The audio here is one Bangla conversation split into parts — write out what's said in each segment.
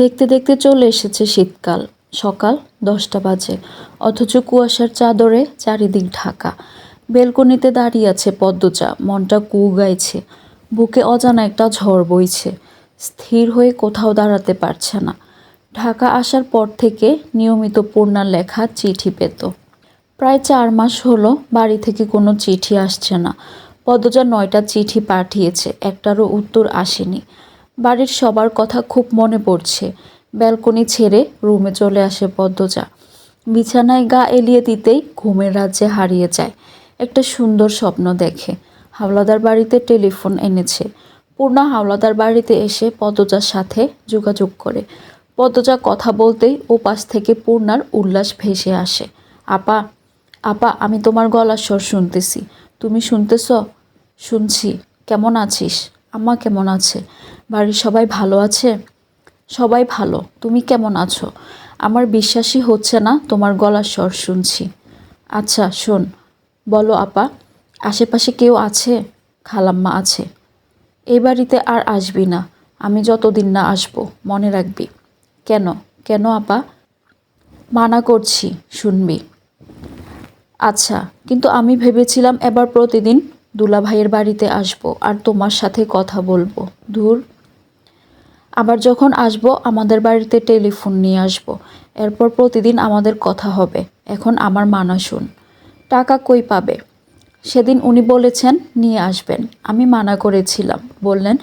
দেখতে দেখতে চলে এসেছে শীতকাল। সকাল 10টা বাজে, অথচ কুয়াশার চাদরে চারিদিক ঢাকা। বেলকনিতে দাঁড়িয়ে আছে পদ্মজা, মনটা কু গাইছে। বুকে অজানা একটা ঝড় বইছে। স্থির হয়ে কোথাও দাঁড়াতে পারছে না। ঢাকা আসার পর থেকে নিয়মিত পূর্ণার লেখা চিঠি পেত। প্রায় 4 মাস হলো বাড়ি থেকে কোনো চিঠি আসছে না। পদ্মজা 9টা চিঠি পাঠিয়েছে, একটারও উত্তর আসেনি। বাড়ির সবার কথা খুব মনে পড়ছে। ব্যালকনি ছেড়ে রুমে চলে আসে পদ্মজা। বিছানায় গা এলিয়ে দিতেই ঘুমের রাজ্যে হারিয়ে যায়। একটা সুন্দর স্বপ্ন দেখে। হাওলাদার বাড়িতে টেলিফোন এনেছে। পূর্ণা হাওলাদার বাড়িতে এসে পদ্মজার সাথে যোগাযোগ করে। পদ্মজা কথা বলতেই ওপাশ থেকে পূর্ণার উল্লাস ভেসে আসে। আপা, আপা, আমি তোমার গলার স্বর শুনতেছি। তুমি শুনতেছ? শুনছি। কেমন আছিস? আম্মা কেমন আছে? বাড়ির সবাই ভালো আছে? সবাই ভালো। তুমি কেমন আছো? আমার বিশ্বাসই হচ্ছে না তোমার গলার স্বর শুনছি। আচ্ছা শোন, বলো আপা, আশেপাশে কেউ আছে? খালাম্মা আছে। এই বাড়িতে আর আসবি না, আমি যতদিন না আসবো, মনে রাখবি। কেন? কেন আপা? মানা করছি, শুনবি। আচ্ছা, কিন্তু আমি ভেবেছিলাম এবার প্রতিদিন দুলাভাইয়ের বাড়িতে আসবো আর তোমার সাথে কথা বলবো। ধুর। আবার যখন আসবো আমাদের বাড়িতে টেলিফোন নিয়ে আসবো। এরপর প্রতিদিন আমাদের কথা হবে। এখন আমার মানা শুন। টাকা কই পাবে? সেদিন উনি বলেছেন নিয়ে আসবেন। আমি মানা করেছিলাম। বললেন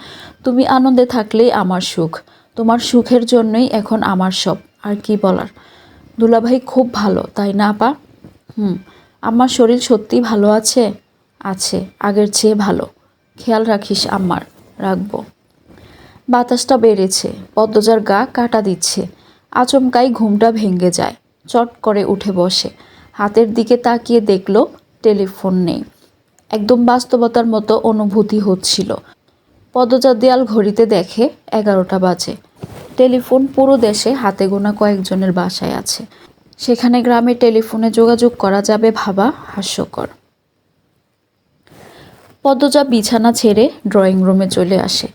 তুমি আনন্দে থাকলেই আমার সুখ। তোমার সুখের জন্যই এখন আমার সব। আর কি বলার। দুলাভাই খুব ভালো, তাই না আপা? হুম। আমার শরীর সত্যি ভালো আছে? আছে, আগের চেয়ে ভালো। খেয়াল রাখিস আমার। রাখবো। বাতাসটা বেড়েছে। পদ্মজার গা কাটা দিচ্ছে। আচমকাই ঘুমটা ভেঙে যায়। চট করে উঠে বসে। হাতের দিকে তাকিয়ে দেখল টেলিফোন নেই। একদম বাস্তবতার মতো অনুভূতি হচ্ছিল। পদ্মজা দেয়াল ঘড়িতে দেখে 11টা বাজে। টেলিফোন পুরো দেশে হাতে গোনা কয়েকজনের বাসায় আছে। সেখানে গ্রামে টেলিফোনে যোগাযোগ করা যাবে ভাবা হাস্যকর। পদ্মজা বিছানা ছেড়ে ড্রয়িং রুমে চলে আসে।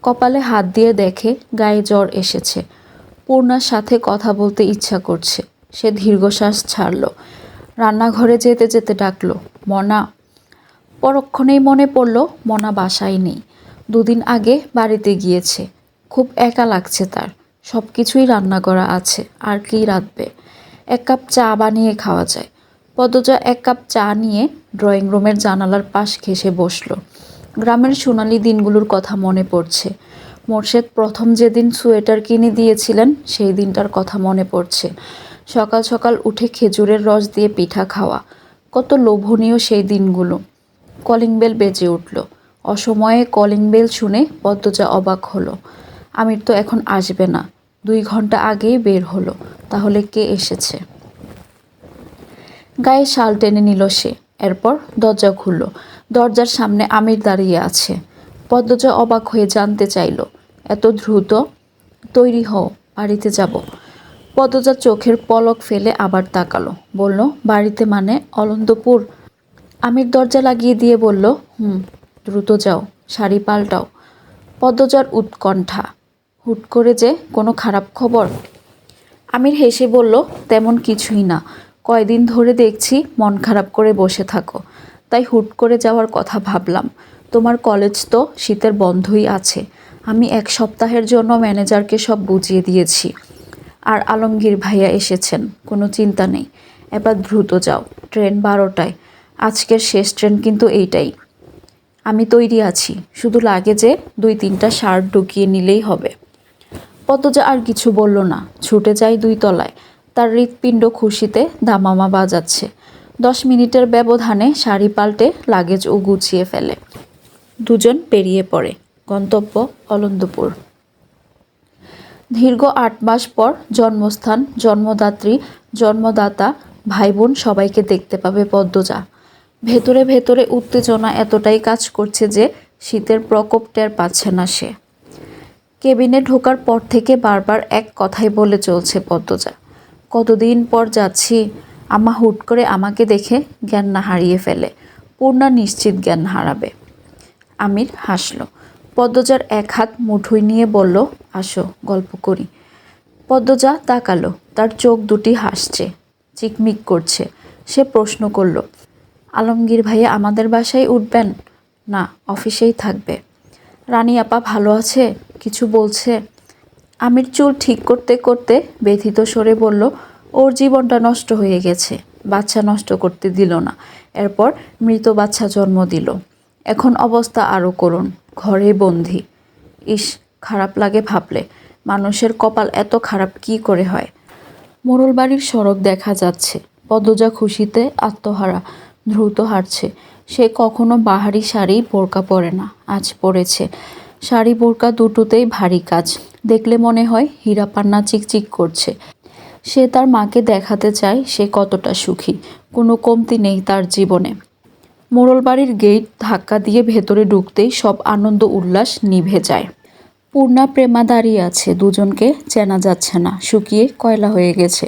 কপালে হাত দিয়ে দেখে গায়ে জ্বর এসেছে। পূর্ণার সাথে কথা বলতে ইচ্ছা করছে। সে দীর্ঘশ্বাস ছাড়ল। রান্নাঘরে যেতে যেতে ডাকল, মনা। পরক্ষণেই মনে পড়ল মনা বাসায় নেই। 2 দিন আগে বাড়িতে গিয়েছে। খুব একা লাগছে তার। সব কিছুই রান্না করা আছে, আর কি রাঁধবে? 1 কাপ চা বানিয়ে খাওয়া যায়। পদ্মজা 1 কাপ চা নিয়ে ড্রয়িং রুমের জানালার পাশ ঘেঁষে বসল। গ্রামের সোনালি দিনগুলোর কথা মনে পড়ছে। মোর্শেদ প্রথম যেদিন সোয়েটার কিনে দিয়েছিলেন সেই দিনটার কথা মনে পড়ছে। সকাল সকাল উঠে খেজুরের রস দিয়ে পিঠা খাওয়া। কত লোভনীয় সেই দিনগুলো। কলিং বেল বেজে উঠল। অসময়ে কলিং বেল শুনে পদ্মজা অবাক হলো। আমির তো এখন আসবে না। 2 ঘন্টা আগেই বের হলো। তাহলে কে এসেছে? গায়ে শাল টেনে নিল সে। এরপর দরজা খুলল। দরজার সামনে আমির দাঁড়িয়ে আছে। পদ্মজা অবাক হয়ে জানতে চাইল, এত দ্রুত? তৈরি হও, বাড়িতে যাব। পদ্মজা চোখের পলক ফেলে আবার তাকালো। বলল, বাড়িতে মানে অলন্দপুর? আমির দরজা লাগিয়ে দিয়ে বলল, দ্রুত যাও, শাড়ি পাল্টাও। পদ্মজার উৎকণ্ঠা। হুট করে যে কোনো খারাপ খবর? আমির হেসে বলল, তেমন কিছুই না। কয়দিন ধরে দেখছি মন খারাপ করে বসে থাকো, তাই হুট করে যাওয়ার কথা ভাবলাম। তোমার কলেজ তো শীতের বন্ধই আছে। আমি 1 সপ্তাহের জন্য ম্যানেজারকে সব বুঝিয়ে দিয়েছি। আর আলমগীর ভাইয়া এসেছেন, কোনো চিন্তা নেই। এবার দ্রুত যাও, ট্রেন 12টায়। আজকের শেষ ট্রেন কিন্তু এইটাই। আমি তৈরি আছি, শুধু লাগেজে 2-3টা শার্ট ঢুকিয়ে নিলেই হবে। পদ্মজা আর কিছু বলল না। ছুটে যায় 2 তলায়। তার হৃৎপিণ্ড খুশিতে দামামা বাজাচ্ছে। 10 মিনিটের ব্যবধানে শাড়ি পাল্টে লাগেজও গুছিয়ে ফেলে। দুজন বেরিয়ে পড়ে। গন্তব্য অলন্দপুর। দীর্ঘ 8 মাস পর জন্মস্থান, জন্মদাত্রী, জন্মদাতা, ভাই বোন সবাইকে দেখতে পাবে পদ্মজা। ভেতরে ভেতরে উত্তেজনা এতটাই কাজ করছে যে শীতের প্রকোপ টের পাচ্ছে না সে। কেবিনে ঢোকার পর থেকে বারবার এক কথাই বলে চলছে পদ্মজা, কতদিন পর যাচ্ছি। আম্মা হুট করে আমাকে দেখে জ্ঞান না হারিয়ে ফেলে। পূর্ণা নিশ্চিত জ্ঞান হারাবে। আমির হাসল। পদ্মজার 1 হাত মুঠোয় নিয়ে বলল, আসো, গল্প করি। পদ্মজা তাকালো, তার চোখ দুটি হাসছে, চিকমিক করছে। সে প্রশ্ন করল, আলমগীর ভাইয়া আমাদের বাসায় উঠবেন? না, অফিসেই থাকবে। রানী আপা ভালো আছে? কিছু বলছে? আমির চুল ঠিক করতে করতে ব্যথিত স্বরে বলল, ওর জীবনটা নষ্ট হয়ে গেছে, বাচ্চা নষ্ট করতে দিল না, এরপর মৃত বাচ্চা জন্ম দিল, এখন অবস্থা আরও করুণ, ঘরে বন্দি। ইস, খারাপ লাগে ভাবলে, মানুষের কপাল এত খারাপ কি করে হয়। মোড়লবাড়ির সড়ক দেখা যাচ্ছে, পদ্মজা খুশিতে আত্মহারা, দ্রুত হাঁটছে। সে কখনো বাহারি শাড়ি বোরকা পরে না, আজ পরেছে। শাড়ি বোরকা দুটোতেই ভারী কাজ, দেখলে মনে হয় হীরা পান্না চিকচিক করছে। সে তার মাকে দেখাতে চায় সে কতটা সুখী, কোনো কমতি নেই তার জীবনে। মোড়লবাড়ির গেট ধাক্কা দিয়ে ভেতরে ঢুকতেই সব আনন্দ উল্লাস নিভে যায়। পূর্ণা প্রেমা দাঁড়িয়ে আছে, দুজনকে চেনা যাচ্ছে না, শুকিয়ে কয়লা হয়ে গেছে,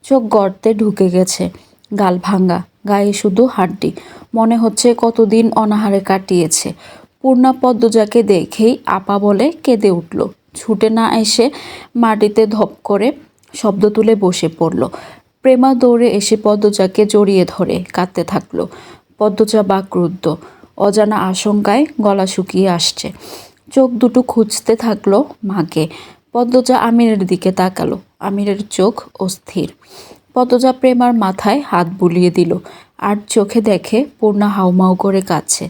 চোখ গর্তে ঢুকে গেছে, গাল ভাঙ্গা, গায়ে শুধু হাড্ডি, মনে হচ্ছে কতদিন অনাহারে কাটিয়েছে। পূর্ণা পদ্মজাকে দেখেই আপা বলে কেঁদে উঠল, ছুটে না এসে মাটিতে ধপ করে শব্দ তুলে বসে পড়ল। প্রেমা দৌড়ে এসে পদ্মজাকে জড়িয়ে ধরে কাঁদতে থাকলো। পদ্মজা বাকরুদ্ধ, অজানা আশঙ্কায় গলা শুকিয়ে আসছে, চোখ দুটো খুঁজতে থাকলো মাকে। পদ্মজা আমিরের দিকে তাকালো, আমিরের চোখ অস্থির। পদ্মজা প্রেমার মাথায় হাত বুলিয়ে দিল, আর চোখে দেখে পূর্ণা হাউমাউ করে কাঁদছে।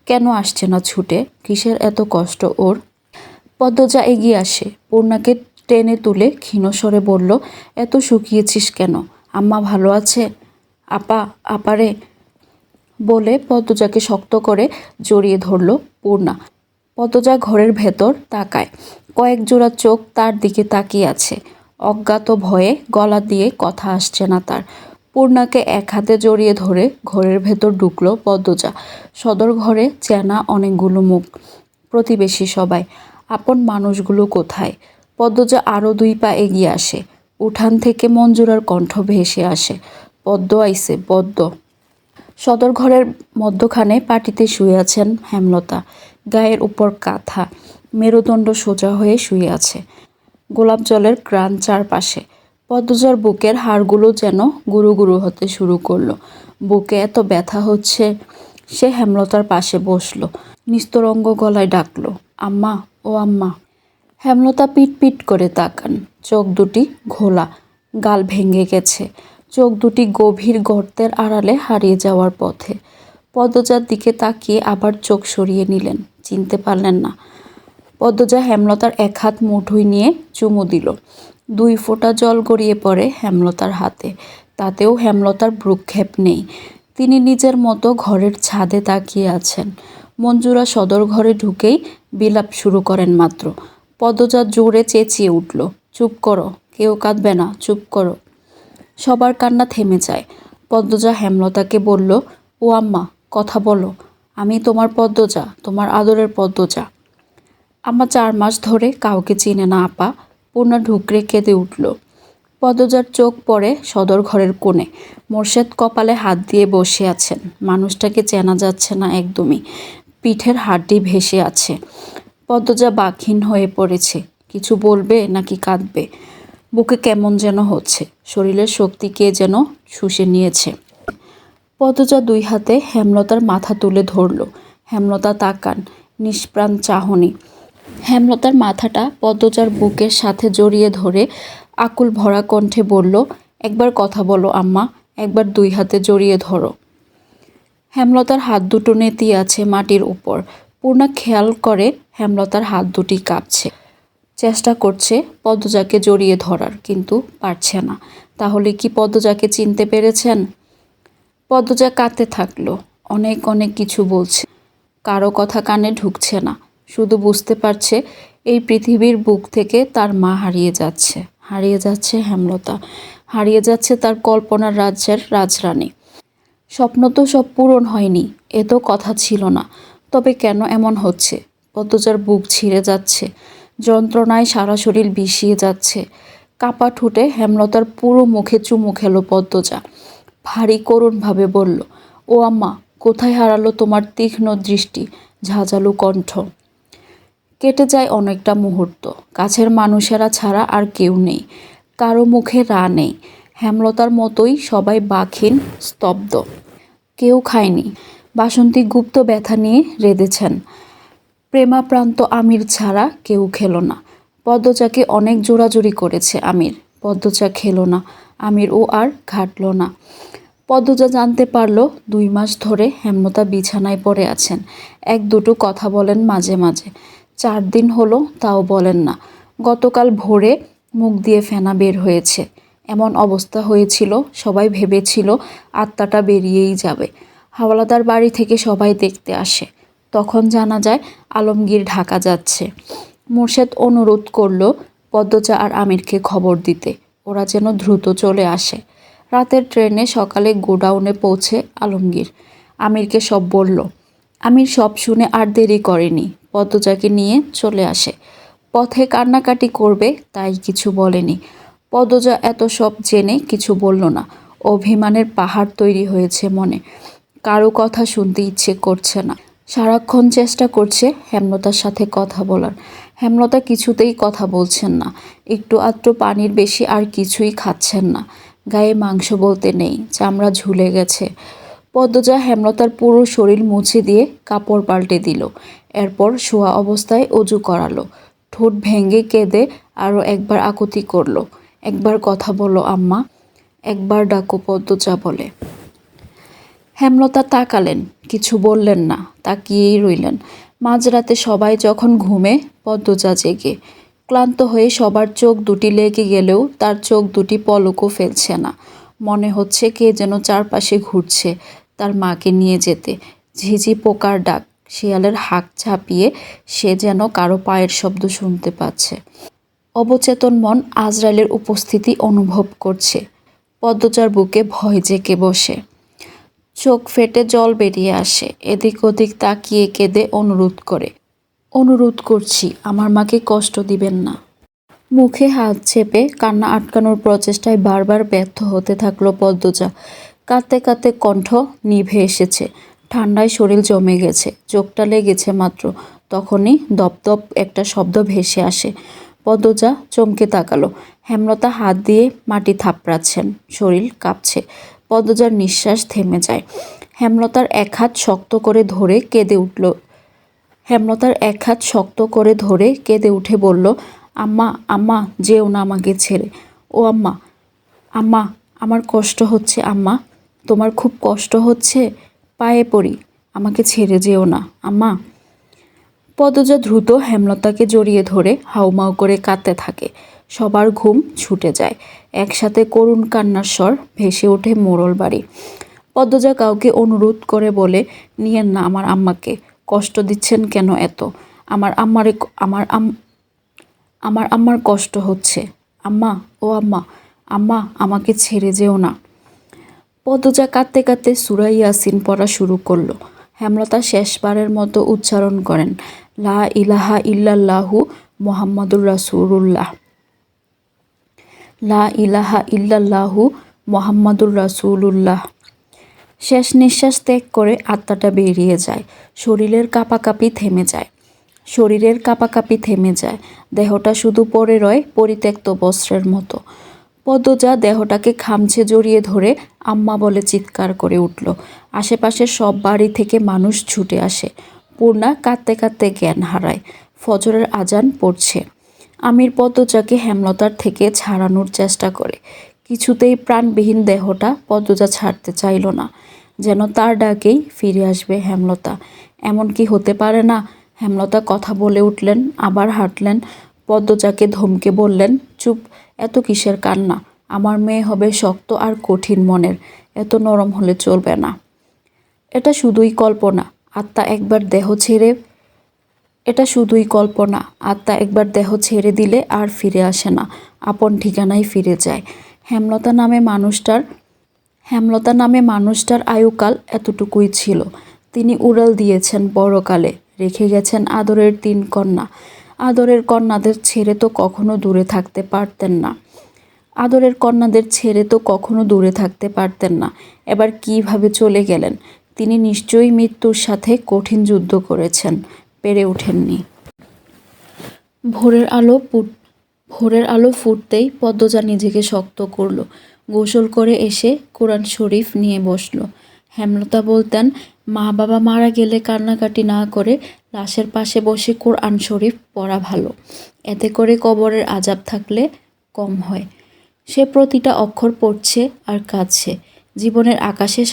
কেন আসছে না ছুটে, কিসের এত কষ্ট ওর? পদ্মজা এগিয়ে আসে, পূর্ণাকে টেনে তুলে ক্ষীণস্বরে বলল, এত শুকিয়েছিস কেন? আম্মা ভালো আছে? আপা, আপারে বলে পদ্মজাকে শক্ত করে জড়িয়ে ধরল পূর্ণা। পদ্মজা ঘরের ভেতর তাকায়, কয়েক জোড়া চোখ তার দিকে তাকিয়ে আছে, অজ্ঞাত ভয়ে গলা দিয়ে কথা আসছে না তার। পূর্ণাকে এক হাতে জড়িয়ে ধরে ঘরের ভেতর ঢুকলো পদ্মজা। সদর ঘরে চেনা অনেকগুলো মুখ, প্রতিবেশী সবাই, আপন মানুষগুলো কোথায়? পদ্মজা আরও 2 পা এগিয়ে আসে, উঠান থেকে মঞ্জুরার কণ্ঠ ভেসে আসে, পদ্ম আইছে, পদ্ম। সদর ঘরের মধ্যখানে পাটিতে শুয়ে আছেন হেমলতা, গায়ের উপর কাঁথা, মেরুদণ্ড সোজা হয়ে শুয়ে আছে, গোলাপ জলের গ্রান চারপাশে। পদ্মজার বুকের হাড়গুলো যেন গুরু গুরু হতে শুরু করলো, বুকে এত ব্যথা হচ্ছে। সে হেমলতার পাশে বসলো, নিস্তরঙ্গ গলায় ডাকলো, আম্মা, ও আম্মা। হেমলতা পিট পিট করে তাকান, চোখ দুটি ঘোলা, গাল ভেঙে গেছে, চোখ দুটি গভীর গর্তের আড়ালে হারিয়ে যাওয়ার পথে। পদ্মজার দিকে তাকিয়ে আবার চোখ সরিয়ে নিলেন, চিনতে পারলেন না। পদ্মজা হেমলতার এক হাত মুঠোয় নিয়ে চুমু দিল, 2 ফোঁটা জল গড়িয়ে পড়ে হেমলতার হাতে, তাতেও হেমলতার ভ্রুক্ষেপ নেই। তিনি নিজের মতো ঘরের ছাদে তাকিয়ে আছেন। মঞ্জুরা সদর ঘরে ঢুকেই বিলাপ শুরু করেন মাত্র। পদ্মজা জোরে চেঁচিয়ে উঠল, চুপ করো, কেউ কাঁদবে না, চুপ করো। সবার কান্না থেমে যায়। পদ্মজা হেমলতাকে বলল, ও আম্মা, কথা বলো, আমি তোমার পদ্মজা, তোমার আদরের পদ্মজা। আম্মা 4 মাস ধরে কাউকে চিনে না আপা। পূর্ণা ঢুকরে কেঁদে উঠল। পদ্মজার চোখ পড়ে সদর ঘরের কোণে, মোর্শেদ কপালে হাত দিয়ে বসে আছেন, মানুষটাকে চেনা যাচ্ছে না একদমই, পিঠের হাড্ডি ভেসে আছে। পদ্মজা বাকহীন হয়ে পড়েছে, কিছু বলবে নাকি কাঁদবে, বুকে কেমন যেন হচ্ছে, শরীরের শক্তি কে যেন শুষে নিয়েছে। পদ্মজা 2 হাতে হেমলতার মাথা তুলে ধরল, হেমলতা তাকান, নিষ্প্রাণ চাহনি। হেমলতার মাথাটা পদ্মজার বুকের সাথে জড়িয়ে ধরে আকুল ভরা কণ্ঠে বলল, একবার কথা বলো আম্মা, একবার 2 হাতে জড়িয়ে ধরো। হেমলতার হাত দুটো নেতিয়ে আছে মাটির উপর। পূর্ণা খেয়াল করে হেমলতার হাত দুটি কাঁপছে, চেষ্টা করছে পদ্মজাকে জড়িয়ে ধরার, কিন্তু পারছে না। তাহলে কি পদ্মজাকে চিনতে পেরেছেন? পদ্মজা কাঁদতে থাকলো, অনেক অনেক কিছু বলছে, কারো কথা কানে ঢুকছে না, শুধু বুঝতে পারছে এই পৃথিবীর বুক থেকে তার মা হারিয়ে যাচ্ছে, হারিয়ে যাচ্ছে হেমলতা, হারিয়ে যাচ্ছে তার কল্পনার রাজ্যের রাজরানী। স্বপ্ন তো সব পূরণ হয়নি, এ তো কথা ছিল না, তবে কেন এমন হচ্ছে? পদ্মজার বুক ছিঁড়ে যাচ্ছে, যন্ত্রণায় সারা শরীর বিষিয়ে যাচ্ছে। কাপা ঠুটে হেমলতার পুরো মুখে চুমু খেলো পদ্মজা, ভারী করুণভাবে বলল, ও আম্মা, কোথায় হারালো তোমার তীক্ষ্ণ দৃষ্টি, ঝাঁঝালো কণ্ঠ? কেটে যায় অনেকটা মুহূর্ত। কাছের মানুষেরা ছাড়া আর কেউ নেই, কারো মুখে রা নেই। হেমলতার মতোই সবাই বাখিন, স্তব্ধ। কেউ খায়নি। বাসন্তী গুপ্ত ব্যথা নিয়ে রেঁধেছেন। প্রেমাপ্রান্ত আমির ছাড়া কেউ খেলো না। পদ্মজাকে অনেক জোরাজুরি করেছে আমির, পদ্মজা খেলো না। আমিরও আর ঘাটল না। পদ্মজা জানতে পারল 2 মাস ধরে হেমলতা বিছানায় পড়ে আছেন। এক দুটো কথা বলেন মাঝে মাঝে। 4 দিন হলো তাও বলেন না। গতকাল ভোরে মুখ দিয়ে ফেনা বের হয়েছে। এমন অবস্থা হয়েছিল, সবাই ভেবেছিল আত্মাটা বেরিয়েই যাবে। হাওলাদার বাড়ি থেকে সবাই দেখতে আসে। তখন জানা যায় আলমগীর ঢাকা যাচ্ছে। মোর্শেদ অনুরোধ করল পদ্মজা আর আমিরকে খবর দিতে, ওরা যেন দ্রুত চলে আসে। রাতের ট্রেনে সকালে গোডাউনে পৌঁছে আলমগীর আমিরকে সব বলল। আমির সব শুনে আর দেরি করেনি, পদ্মজাকে নিয়ে চলে আসে। পথে কান্নাকাটি করবে তাই কিছু বলেনি। পদ্মজা এত সব জেনে কিছু বলল না। অভিমানের পাহাড় তৈরি হয়েছে মনে। কারো কথা শুনতে ইচ্ছে করছে না। সারাক্ষণ চেষ্টা করছে হেমলতার সাথে কথা বলার। হেমলতা কিছুতেই কথা বলছেন না। একটু আধটু পানির বেশি আর কিছুই খাচ্ছেন না। গায়ে মাংস বলতে নেই, চামড়া ঝুলে গেছে। পদ্মজা হেমলতার পুরো শরীর মুছে দিয়ে কাপড় পাল্টে দিল। এরপর শোয়া অবস্থায় অজু করালো। ঠোঁট ভেঙে কেঁদে আরও একবার আকুতি করলো। একবার কথা বলো আম্মা, একবার ডাকো পদ্মজা বলে। হেমলতা তাকালেন, কিছু বললেন না, তাকিয়েই রইলেন। মাঝরাতে সবাই যখন ঘুমে, পদ্মজা জেগে। ক্লান্ত হয়ে সবার চোখ দুটি লেগে গেলেও তার চোখ দুটি পলকও ফেলছে না। মনে হচ্ছে কে যেন চারপাশে ঘুরছে, তার মাকে নিয়ে যেতে। ঝিঝি পোকার ডাক, শিয়ালের হাঁক ঝাঁপিয়ে সে যেন কারো পায়ের শব্দ শুনতে পাচ্ছে। অবচেতন মন আজরাইলের উপস্থিতি অনুভব করছে। পদ্মজার বুকে ভয় জেঁকে বসে। চোখ ফেটে জল বেরিয়ে আসে। এদিক ওদিক তাকিয়ে কেঁদে অনুরোধ করছি, আমার মাকে কষ্ট দিবেন না। মুখে হাত চেপে কান্না আটকানোর প্রচেষ্টায় বারবার ব্যর্থ হতে থাকলো পদ্মজা। কাঁদতে কাঁদতে কণ্ঠ নিভে এসেছে। ঠান্ডায় শরীর জমে গেছে। চোখটা লেগেছে মাত্র, তখনই দপদপ একটা শব্দ ভেসে আসে। পদ্মজা চমকে তাকালো। হেমলতা হাত দিয়ে মাটি থাপড়াচ্ছেন, শরীর কাঁপছে। পদ্মজার নিঃশ্বাস থেমে যায়। হেমলতার এক হাত শক্ত করে ধরে কেঁদে উঠে বলল, আম্মা, আম্মা, যেও না আমাকে ছেড়ে। ও আম্মা, আম্মা, আমার কষ্ট হচ্ছে আম্মা, তোমার খুব কষ্ট হচ্ছে, পায়ে পড়ি, আমাকে ছেড়ে যেও না আম্মা। পদ্মজা দ্রুত হেমলতাকে জড়িয়ে ধরে হাউমাউ করে কাঁদতে থাকে। সবার ঘুম ছুটে যায়। একসাথে করুণ কান্নার স্বর ভেসে ওঠে মোড়ল বাড়ি। পদ্মজা কাউকে অনুরোধ করে বলে, নিয়েন না আমার আম্মাকে, কষ্ট দিচ্ছেন কেন এত? আমার আম্মার কষ্ট হচ্ছে। আম্মা, ও আম্মা, আম্মা, আমাকে ছেড়ে যেও না। পদ্মজা কাঁদতে কাঁদতে সূরা ইয়াসিন পড়া শুরু করলো। হেমলতা শেষবারের মতো উচ্চারণ করেন, লা ইলাহা ইল্লাল্লাহু মুহাম্মাদুর রাসূলুল্লাহ, লা ইলাহা ইল্লাল্লাহু মুহাম্মাদুর রাসূলুল্লাহ। শেষ নিঃশ্বাস ত্যাগ করে আত্মাটা বেরিয়ে যায়। শরীরের কাঁপাকাঁপি থেমে যায়। দেহটা শুধু পড়ে রয় পরিত্যক্ত বস্ত্রের মতো। পদ্মজা দেহটাকে খামচে জড়িয়ে ধরে আম্মা বলে চিৎকার করে উঠল। আশেপাশের সব বাড়ি থেকে মানুষ ছুটে আসে। পূর্ণা কাঁদতে কাঁদতে জ্ঞান হারায়। ফজরের আজান পড়ছে। আমির পদ্মজাকে হেমলতার থেকে ছাড়ানোর চেষ্টা করে। কিছুতেই প্রাণবিহীন দেহটা পদ্মজা ছাড়তে চাইল না। যেন তার ডাকেই ফিরে আসবে হেমলতা। এমন কি হতে পারে না? হেমলতা কথা বলে উঠলেন, আবার হাঁটলেন। পদ্মজাকে ধমকে বললেন, চুপ, এত কিসের কান্না? আমার মেয়ে হবে শক্ত আর কঠিন মনের, এত নরম হলে চলবে না। এটা শুধুই কল্পনা, আত্মা একবার দেহ ছেড়ে দিলে আর ফিরে আসে না, আপন ঠিকানায় ফিরে যায়। হেমলতা নামে মানুষটার আয়ুকাল এতটুকুই ছিল। তিনি উড়াল দিয়েছেন বড়কালে, রেখে গেছেন আদরের 3 কন্যা। আদরের কন্যাদের ছেড়ে তো কখনো দূরে থাকতে পারতেন না। এবার কিভাবে চলে গেলেন? তিনি নিশ্চয়ই মৃত্যুর সাথে কঠিন যুদ্ধ করেছেন, পেরে ওঠেননি। ভোরের আলো ফুট ভোরের আলো ফুটতেই পদ্মজা নিজেকে শক্ত করলো। গোসল করে এসে কোরআন শরীফ নিয়ে বসলো। হেমলতা বলতেন, মা বাবা মারা গেলে কান্নাকাটি না করে লাশের পাশে বসে কোরআন শরীফ পড়া ভালো। এতে করে কবরের আযাব থাকলে কম হয়। সে প্রতিটা অক্ষর পড়ছে আর কাঁদছে। জীবনের আকাশের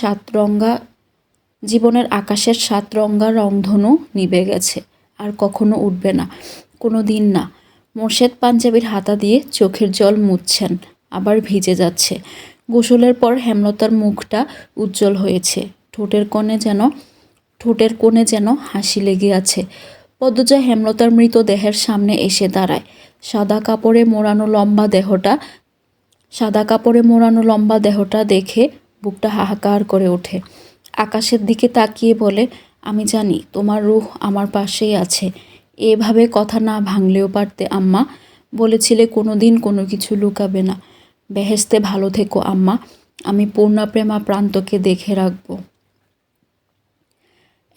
৭ রঙা রংধনু নিভে গেছে, আর কখনো উঠবে না, কোনো দিন না। মোর্শেদ পাঞ্জাবির হাতা দিয়ে চোখের জল মুছছেন, আবার ভিজে যাচ্ছে। গোসলের পর হেমলতার মুখটা উজ্জ্বল হয়েছে, ঠোঁটের কোণে যেন হাসি লেগে আছে। পদ্মজা হেমলতার মৃতদেহের সামনে এসে দাঁড়ায়। সাদা কাপড়ে মোড়ানো লম্বা দেহটা দেখে বুকটা হাহাকার করে ওঠে। আকাশের দিকে তাকিয়ে বলে, আমি জানি তোমার রূহ আমার পাশেই আছে। এভাবে কথা না ভাঙলেও পারতে আম্মা। বলেছিলে কোনো দিন কোনো কিছু লুকাবে না। বেহেশতে ভালো থেকো আম্মা। আমি পূর্ণা প্রেমা প্রান্তকে দেখে রাখবো।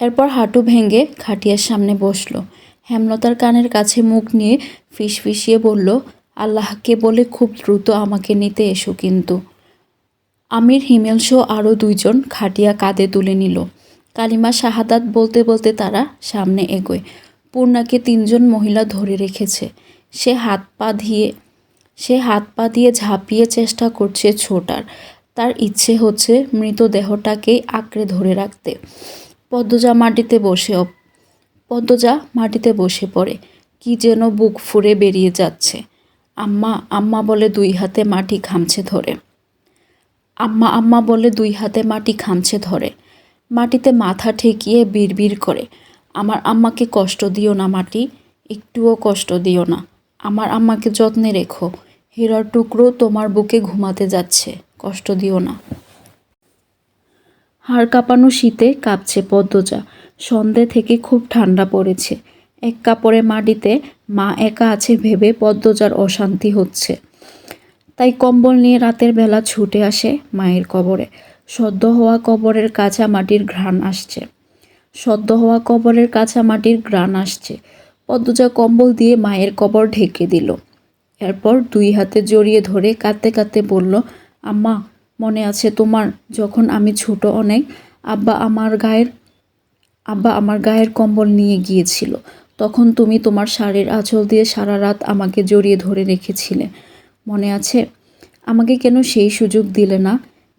এরপর হাঁটু ভেঙে খাটিয়ার সামনে বসলো। হেমলতার কানের কাছে মুখ নিয়ে ফিসফিসিয়ে বলল, আল্লাহকে বলে খুব দ্রুত আমাকে নিতে এসো কিন্তু। আমির, হিমেলসহ আরও 2 জন খাটিয়া কাঁধে তুলে নিল। কালিমা শাহাদাত বলতে বলতে তারা সামনে এগোয়। পূর্ণাকে 3 জন মহিলা ধরে রেখেছে। সে হাত পা দিয়ে ঝাঁপিয়ে চেষ্টা করছে ছোটার। তার ইচ্ছে হচ্ছে মৃতদেহটাকেই আঁকড়ে ধরে রাখতে। পদ্মজা মাটিতে বসে পড়ে। কি যেন বুক ফুঁড়ে বেরিয়ে যাচ্ছে। আম্মা আম্মা বলে 2 হাতে মাটি খামছে ধরে। মাটিতে মাথা ঠেকিয়ে বিড়বিড় করে, আমার আম্মাকে কষ্ট দিও না মাটি, একটুও কষ্ট দিও না। আমার আম্মাকে যত্নে রেখো। হীরার টুকরো তোমার বুকে ঘুমাতে যাচ্ছে, কষ্ট দিও না। হাড় কাঁপানো শীতে কাঁপছে পদ্মজা। সন্ধে থেকে খুব ঠান্ডা পড়েছে। এক কাপড়ে মাটিতে মা একা আছে ভেবে পদ্মজার অশান্তি হচ্ছে। তাই কম্বল নিয়ে রাতের বেলা ছুটে আসে মায়ের কবরে। সদ্য হওয়া কবরের কাঁচা মাটির ঘ্রাণ আসছে। পদ্মজা কম্বল দিয়ে মায়ের কবর ঢেকে দিল। এরপর 2 হাতে জড়িয়ে ধরে কাঁদতে কাঁদতে বলল, আম্মা, মনে আছে তোমার, যখন আমি ছোট অনেক, আব্বা আমার গায়ের কম্বল নিয়ে গিয়েছিল। তখন তুমি তোমার শাড়ির আঁচল দিয়ে সারা রাত আমাকে জড়িয়ে ধরে রেখেছিলে, মনে আছে? আমাকে কেন সেই সুযোগ দিলে না?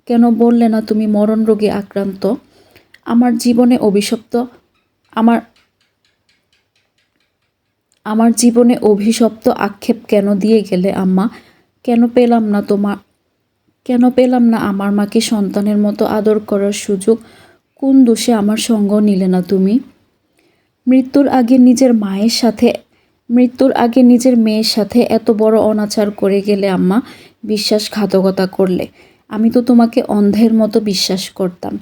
কেন বললে না তুমি মরণ রোগে আক্রান্ত? আমার জীবনে অভিশপ্ত আক্ষেপ কেন দিয়ে গেলে আম্মা? কেন পেলাম না আমার মাকে সন্তানের মতো আদর করার সুযোগ? কোন দোষে আমার সঙ্গ নিলে না তুমি? মৃত্যুর আগে নিজের মেয়ের সাথে এত বড় অনাচার করে গেলে আম্মা, বিশ্বাসঘাতকতা করলে। আমি তো তোমাকে অন্ধের মতো বিশ্বাস করতাম,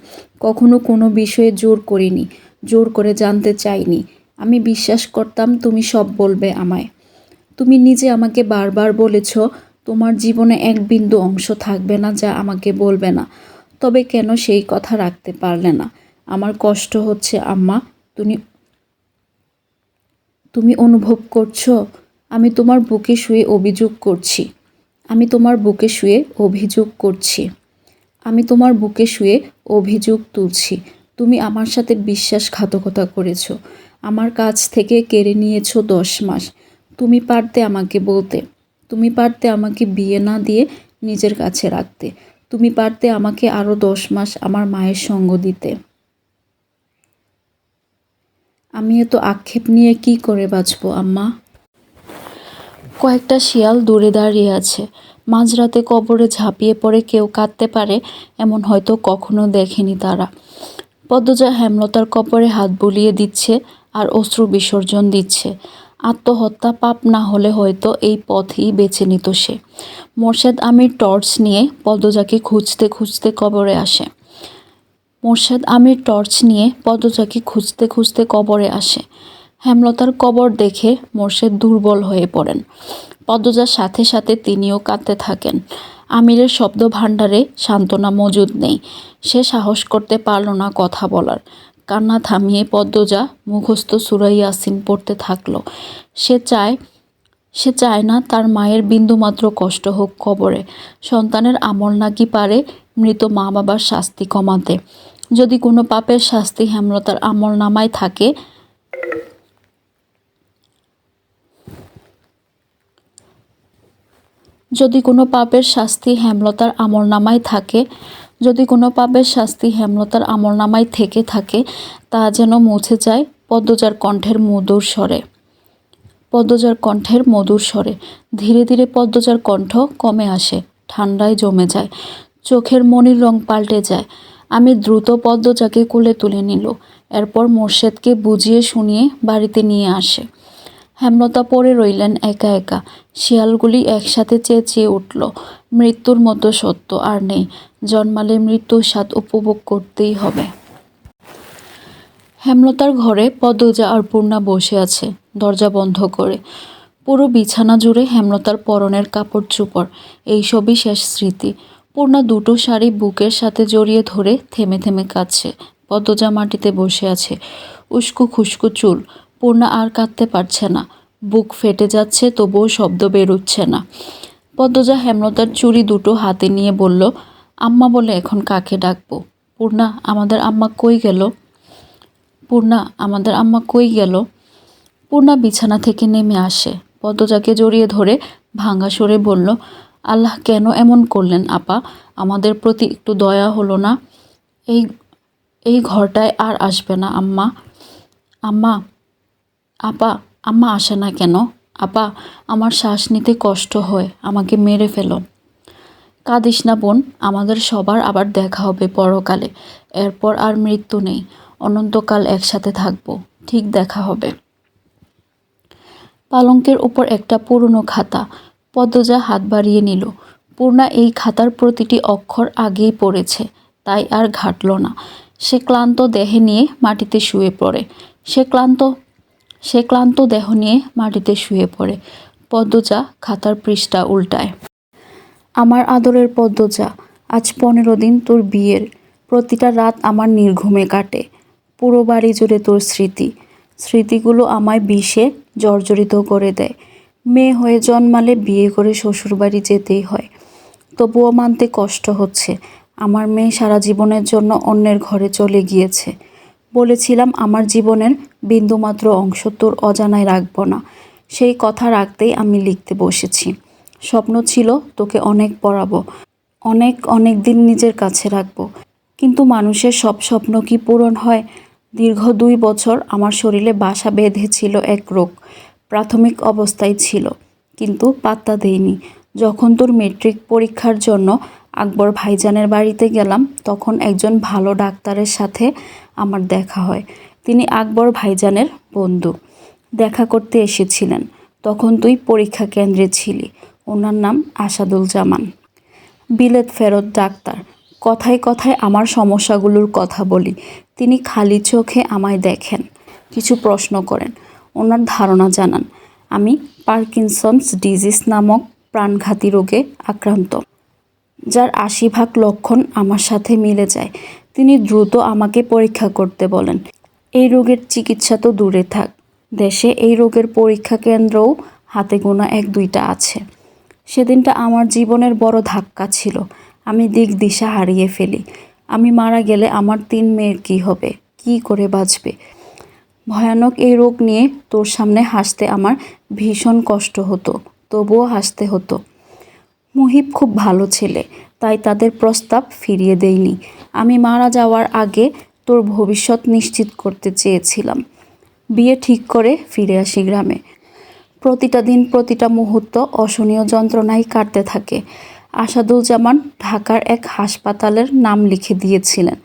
কখনো কোনো বিষয়ে জোর করিনি, জোর করে জানতে চাইনি। আমি বিশ্বাস করতাম তুমি সব বলবে আমায়। তুমি নিজে আমাকে বারবার বলেছ তোমার জীবনে এক বিন্দু অংশ থাকবে না যা আমাকে বলবে না। তবে কেন সেই কথা রাখতে পারলে না? আমার কষ্ট হচ্ছে আম্মা। তুমি অনুভব করছো? আমি তোমার বুকে শুয়ে অভিযোগ করছি। আমি তোমার বুকে শুয়ে অভিযোগ তুলছি। তুমি আমার সাথে বিশ্বাসঘাতকতা করেছো। আমার কাছ থেকে কেড়ে নিয়েছো 10 মাস। তুমি পারতে আমাকে বলতে। তুমি পারতে আমাকে বিয়ে না দিয়ে নিজের কাছে রাখতে। তুমি পারতে আমাকে আরও 10 মাস আমার মায়ের সঙ্গ দিতে। আমি এত আক্ষেপ নিয়ে কি করে বাঁচবো আম্মা? কয়েকটা শিয়াল দূরে দাঁড়িয়ে আছে। মাঝরাতে কবরে ঝাঁপিয়ে পড়ে কেউ কাঁদতে পারে এমন হয়তো কখনো দেখেনি তারা। পদ্মজা হেমলতার কবরে হাত বুলিয়ে দিচ্ছে আর অশ্রু বিসর্জন দিচ্ছে। আত্মহত্যা পাপ না হলে হয়তো এই পথই বেছে নিত সে। মোর্শেদ আমির টর্চ নিয়ে পদ্মজাকে খুঁজতে খুঁজতে কবরে আসে। হেমলতার কবর দেখে মোর্শেদ দুর্বল হয়ে পড়েন। পদ্মজার সাথে সাথে তিনিও কাঁদতে থাকেন। আমিরের শব্দ ভাণ্ডারে সান্ত্বনা মজুদ নেই। সে সাহস করতে পারল না কথা বলার। কান্না থামিয়ে পদ্মজা মুখস্থ সূরা ইয়াসিন পড়তে থাকল। সে চায় সে চায় না তার মায়ের বিন্দুমাত্র কষ্ট হোক কবরে। সন্তানের আমল নাকি পারে মৃত মা বাবার শাস্তি কমাতে। যদি কোনো পাপের শাস্তি হেমলতার আমলনামায় থাকে যদি কোনো পাপের শাস্তি হেমলতার আমলনামায় থাকে যদি কোনো পাপের শাস্তি হেমলতার আমলনামায় থেকে থাকে তা যেন মুছে যায় পদ্মজার কণ্ঠের মধুর স্বরে। ধীরে ধীরে পদ্মজার কণ্ঠ কমে আসে, ঠান্ডায় জমে যায়, চোখের মণির রং পাল্টে যায়। আমি দ্রুত পদ্মজাকে কোলে তুলে নিল। এরপর মোর্শেদকে বুঝিয়ে শুনিয়ে বাড়িতে নিয়ে আসে। হেমলতা পড়ে রইলেন একা একা। শিয়ালগুলি একসাথে চেঁচিয়ে উঠল, মৃত্যুর মতো সত্য আর নেই, জন্মালে মৃত্যুর স্বাদ উপভোগ করতেই হবে। হেমলতার ঘরে পদ্মজা আর পূর্ণা বসে আছে, দরজা বন্ধ করে। পুরো বিছানা জুড়ে হেমলতার পরনের কাপড় চোপড়, এইসবই শেষ স্মৃতি। পূর্ণা দুটো শাড়ি বুকের সাথে জড়িয়ে ধরে থেমে থেমে কাঁদছে। পদ্মজা মাটিতে বসে আছে, উস্কো খুস্কো চুল। পূর্ণা আর কাঁদতে পারছে না, বুক ফেটে যাচ্ছে, তবুও শব্দ বেরোচ্ছে না। পদ্মজা হেমলতার চুড়ি দুটো হাতে নিয়ে বলল, আম্মা বলে এখন কাকে ডাকবো? পূর্ণা, আমাদের আম্মা কই গেল? পূর্ণা বিছানা থেকে নেমে আসে, পদ্মজাকে জড়িয়ে ধরে ভাঙা সুরে বলল, আল্লাহ কেন এমন করলেন আপা? আমাদের প্রতি একটু দয়া হলো না? এই ঘরটায় আর আসবে না আম্মা? আম্মা আসে না কেন? আপা, আমার শ্বাস নিতে কষ্ট হয়, আমাকে মেরে ফেলো। কাঁদিস না বোন, আমাদের সবার আবার দেখা হবে পরকালে। এরপর আর মৃত্যু নেই, অনন্তকাল একসাথে থাকবো, ঠিক দেখা হবে। পালঙ্কের উপর একটা পুরনো খাতা। পদ্মজা হাত বাড়িয়ে নিল। পূর্ণা এই খাতার প্রতিটি অক্ষর আগেই পড়েছে, তাই আর ঘাটল না। সে ক্লান্ত দেহ নিয়ে মাটিতে শুয়ে পড়ে। পদ্মজা খাতার পৃষ্ঠা উল্টায়। আমার আদরের পদ্মজা, আজ 15 দিন তোর বিয়ের। প্রতিটা রাত আমার নির্ঘুমে কাটে। পুরো বাড়ি জুড়ে তোর স্মৃতিগুলো আমায় বিষে জর্জরিত করে দেয়। মেয়ে হয়ে জন্মালে বিয়ে করে শ্বশুরবাড়ি যেতেই হয়, তবুও মানতে কষ্ট হচ্ছে। আমার মেয়ে সারা জীবনের জন্য অন্যের ঘরে চলে গিয়েছে। বলেছিলাম আমার জীবনের বিন্দুমাত্র অংশ তোর অজানায় রাখব না। সেই কথা রাখতেই আমি লিখতে বসেছি। স্বপ্ন ছিল তোকে অনেক পড়াবো, অনেক অনেক দিন নিজের কাছে রাখবো। কিন্তু মানুষের সব স্বপ্ন কি পূরণ হয়? দীর্ঘ 2 বছর আমার শরীরে বাসা বেঁধেছিল এক রোগ। প্রাথমিক অবস্থায় ছিল, কিন্তু পাত্তা দেইনি। যখন তোর মেট্রিক পরীক্ষার জন্য আকবর ভাইজানের বাড়িতে গেলাম, তখন একজন ভালো ডাক্তারের সাথে আমার দেখা হয়। তিনি আকবর ভাইজানের বন্ধু। দেখা করতে এসেছিলেন। তখন তুই পরীক্ষা কেন্দ্রে ছিলি। ওনার নাম আসাদুজ্জামান, বিলেত ফেরত ডাক্তার। কথায় কথায় আমার সমস্যাগুলোর কথা বলি, তিনি খালি চোখে আমায় দেখেন, কিছু প্রশ্ন করেন, ওনার ধারণা জানান আমি পার্কিনসন্স ডিজিজ নামক প্রাণঘাতী রোগে আক্রান্ত, যার 80% লক্ষণ আমার সাথে মিলে যায়। তিনি দ্রুত আমাকে পরীক্ষা করতে বলেন। এই রোগের চিকিৎসা তো দূরে থাক, দেশে এই রোগের পরীক্ষা কেন্দ্রও হাতে গোনা 1-2টা আছে। সেদিনটা আমার জীবনের বড় ধাক্কা ছিল। আমি দিক দিশা হারিয়ে ফেলি। আমি মারা গেলে আমার 3 মেয়ের কী হবে? কী করে বাঁচবে? ভয়ানক এই রোগ নিয়ে তোর সামনে হাসতে আমার ভীষণ কষ্ট হতো, তবুও হাসতে হতো। মুহিব খুব ভালো ছেলে, তাই তাদের প্রস্তাব ফিরিয়ে দেইনি। আমি মারা যাওয়ার আগে তোর ভবিষ্যৎ নিশ্চিত করতে চেয়েছিলাম। বিয়ে ঠিক করে ফিরে আসি গ্রামে। প্রতিটা দিন, প্রতিটা মুহূর্ত অসহনীয় যন্ত্রণায় কাটতে থাকে। আসাদুজ্জামান ঢাকার এক হাসপাতালের নাম লিখে দিয়েছিলেন।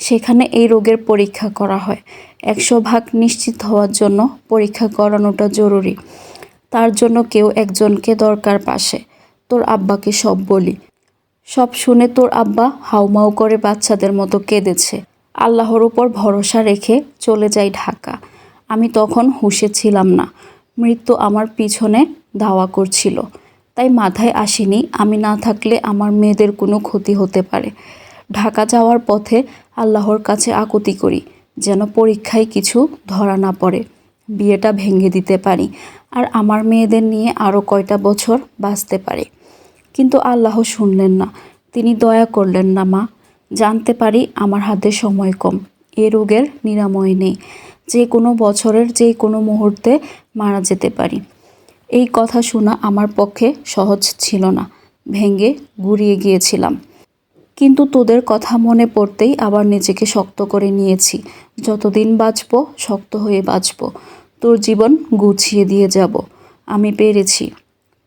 সেখানে এই রোগের পরীক্ষা করা হয়। 100% নিশ্চিত হওয়ার জন্য পরীক্ষা করানোটা জরুরি। তার জন্য কেউ একজনকে দরকার পাশে। তোর আব্বাকে সব বলি। সব শুনে তোর আব্বা হাউমাউ করে বাচ্চাদের মতো কেঁদেছে। আল্লাহর উপর ভরসা রেখে চলে যাই ঢাকা। আমি তখন হুঁশে ছিলাম না। মৃত্যু আমার পিছনে ধাওয়া করছিল, তাই মাথায় আসেনি আমি না থাকলে আমার মেয়েদের কোনো ক্ষতি হতে পারে। ঢাকা যাওয়ার পথে আল্লাহর কাছে আকুতি করি, যেন পরীক্ষায় কিছু ধরা না পড়ে। বিয়েটা ভেঙে দিতে পারি আর আমার মেয়েদের নিয়ে আরও কয়টা বছর বাঁচতে পারি। কিন্তু আল্লাহ শুনলেন না, তিনি দয়া করলেন না মা। জানতে পারি আমার হাতে সময় কম, এ রোগের নিরাময় নেই, যে কোনো বছরের যে কোনো মুহূর্তে মারা যেতে পারি। এই কথা শোনা আমার পক্ষে সহজ ছিল না, ভেঙে গুঁড়িয়ে গিয়েছিলাম। কিন্তু তোদের কথা মনে পড়তেই আবার নিজেকে শক্ত করে নিয়েছি। যতদিন বাঁচব শক্ত হয়ে বাঁচব, তোর জীবন গুছিয়ে দিয়ে যাব। আমি পেরেছি,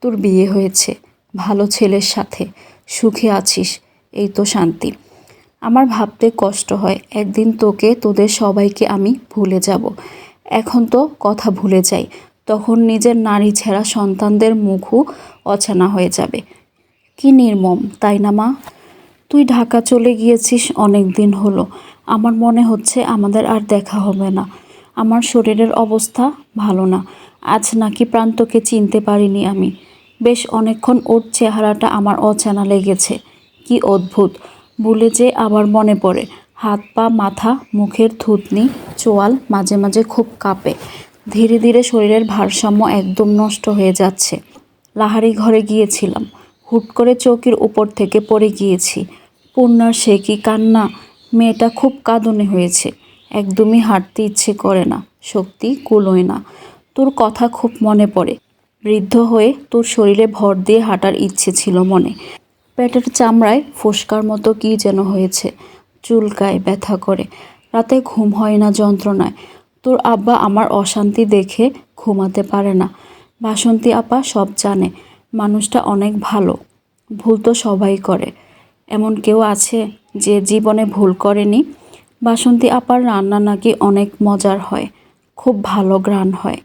তোর বিয়ে হয়েছে ভালো ছেলের সাথে, সুখে আছিস, এই তো শান্তি। আমার ভাবতে কষ্ট হয় একদিন তোকে, তোদের সবাইকে আমি ভুলে যাব। এখন তো কথা ভুলে যাই, তখন নিজের নারী ছেঁড়া সন্তানদের মুখও অচেনা হয়ে যাবে। কি নির্মম, তাই না মা? তুই ঢাকা চলে গিয়েছিস অনেক দিন হলো। আমার মনে হচ্ছে আমাদের আর দেখা হবে না। আমার শরীরের অবস্থা ভালো না। আজ নাকি প্রান্তকে চিনতে পারিনি আমি। বেশ অনেকক্ষণ ওর চেহারাটা আমার অচেনা লেগেছে। কি অদ্ভুত, ভুলে যে আবার মনে পড়ে। হাত পা মাথা মুখের থুতনি চোয়াল মাঝে মাঝে খুব কাঁপে। ধীরে ধীরে শরীরের ভারসাম্য একদম নষ্ট হয়ে যাচ্ছে। লাহারি ঘরে গিয়েছিলাম, হুট করে চৌকির উপর থেকে পড়ে গিয়েছি। পূর্ণার সে কি কান্না! মেয়েটা খুব কাঁদুনে হয়েছে, একদমই হাঁটতে ইচ্ছে করে না, শক্তি কুলোয় না। তোর কথা খুব মনে পড়ে। বৃদ্ধ হয়ে তোর শরীরে ভর দিয়ে হাঁটার ইচ্ছে ছিল মনে। পেটের চামড়ায় ফোস্কার মতো কী যেন হয়েছে, চুলকায়, ব্যথা করে, রাতে ঘুম হয় না যন্ত্রণায়। তোর আব্বা আমার অশান্তি দেখে ঘুমাতে পারে না। বাসন্তী আপা সব জানে, মানুষটা অনেক ভালো। ভুল তো সবাই করে, এমন কেউ আছে যে জীবনে ভুল করেনি? বাসন্তী আপার রান্না নাকি অনেক মজার হয়, খুব ভালো ঘ্রাণ হয়,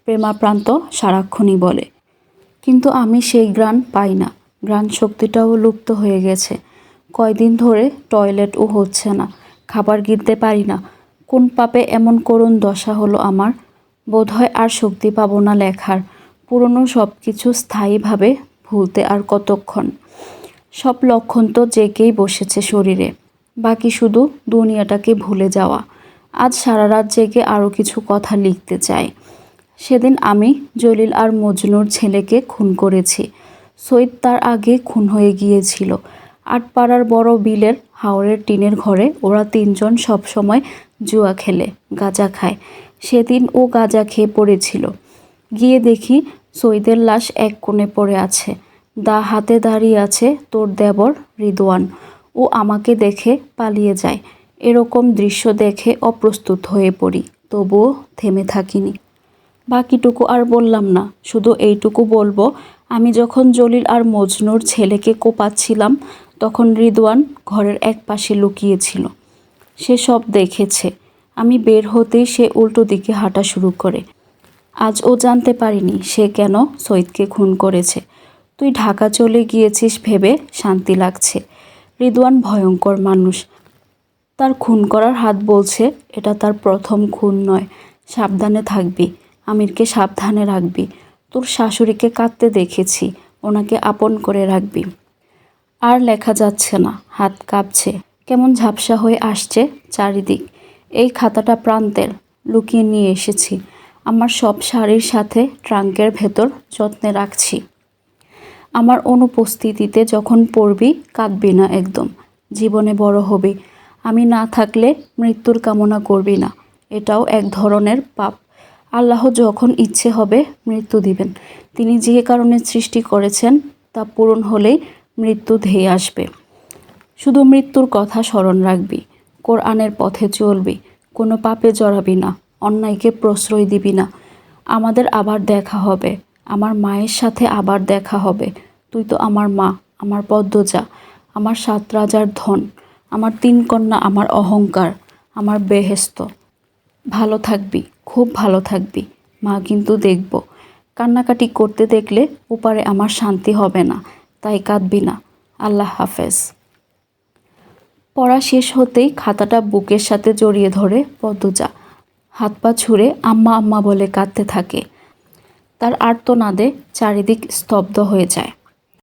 প্রেমাপ্রান্ত সারাক্ষণই বলে। কিন্তু আমি সেই ঘ্রাণ পাই না, ঘ্রাণ শক্তিটাও লুপ্ত হয়ে গেছে। কয়দিন ধরে টয়লেটও হচ্ছে না, খাবার গিলতে পারি না। কোন পাপে এমন করুণ দশা হলো আমার? বোধহয় আর শক্তি পাবো না লেখার। পুরনো সব কিছু স্থায়ীভাবে ভুলতে আর কতক্ষণ? সব লক্ষণ তো জেগেই বসেছে শরীরে, বাকি শুধু দুনিয়াটাকে ভুলে যাওয়া। আজ সারা রাত জেগে আরও কিছু কথা লিখতে চাই। সেদিন আমি জলিল আর মজনুর ছেলেকে খুন করেছি। সৈয়দ তার আগে খুন হয়ে গিয়েছিল। আটপাড়ার বড় বিলের হাওরের টিনের ঘরে ওরা তিনজন সবসময় জুয়া খেলে, গাঁজা খায়। সেদিন ও গাঁজা খেয়ে পড়েছিল। গিয়ে দেখি সৈয়দের লাশ এক কোণে পড়ে আছে। হাতে দাঁড়িয়ে আছে তোর দেবর রিদওয়ান। ও আমাকে দেখে পালিয়ে যায়। এরকম দৃশ্য দেখে অপ্রস্তুত হয়ে পড়ি, তবুও থেমে থাকিনি। বাকিটুকু আর বললাম না, শুধু এইটুকু বলবো, আমি যখন জলিল আর মজনুর ছেলেকে কোপাচ্ছিলাম তখন রিদওয়ান ঘরের এক পাশে লুকিয়েছিল। সে সব দেখেছে। আমি বের হতেই সে উল্টো দিকে হাঁটা শুরু করে। আজ ও জানতে পারিনি সে কেন সৈয়দকে খুন করেছে। তুই ঢাকা চলে গিয়েছিস ভেবে শান্তি লাগছে। রিদওয়ান ভয়ঙ্কর মানুষ। তার খুন করার হাত বলছে এটা তার প্রথম খুন নয়। সাবধানে থাকবি, আমিরকে সাবধানে রাখবি। তোর শাশুড়িকে কাঁদতে দেখেছি, ওনাকে আপন করে রাখবি। আর লেখা যাচ্ছে না, হাত কাঁপছে, কেমন ঝাপসা হয়ে আসছে চারিদিক। এই খাতাটা প্রান্তের, লুকিয়ে নিয়ে এসেছি। আমার সব শাড়ির সাথে ট্রাঙ্কের ভেতর যত্নে রাখছি। আমার অনুপস্থিতিতে যখন পড়বি কাঁদবি না একদম। জীবনে বড় হবি, আমি না থাকলে মৃত্যুর কামনা করবি না, এটাও এক ধরনের পাপ। আল্লাহ যখন ইচ্ছে হবে মৃত্যু দিবেন। তিনি যে কারণে সৃষ্টি করেছেন তা পূরণ হলেই মৃত্যু ধেয়ে আসবে। শুধু মৃত্যুর কথা স্মরণ রাখবি, কোরআনের পথে চলবি, কোনো পাপে জড়াবি না, অন্যায়কে প্রশ্রয় দিবি না। আমাদের আবার দেখা হবে, আমার মায়ের সাথে আবার দেখা হবে। তুই তো আমার মা, আমার পদ্মজা, আমার 7 রাজার ধন, আমার 3 কন্যা, আমার অহংকার, আমার বেহেশত। ভালো থাকবি, খুব ভালো থাকবি। মা কিন্তু দেখব, কান্নাকাটি করতে দেখলে ওপারে আমার শান্তি হবে না, তাই কাঁদবি না। আল্লাহ হাফেজ। পড়া শেষ হতেই খাতাটা বুকের সাথে জড়িয়ে ধরে পদ্মজা। হাত পা ছুঁড়ে আম্মা আম্মা বলে কাঁদতে থাকে। তার আর্তনাদে চারিদিক স্তব্ধ হয়ে যায়।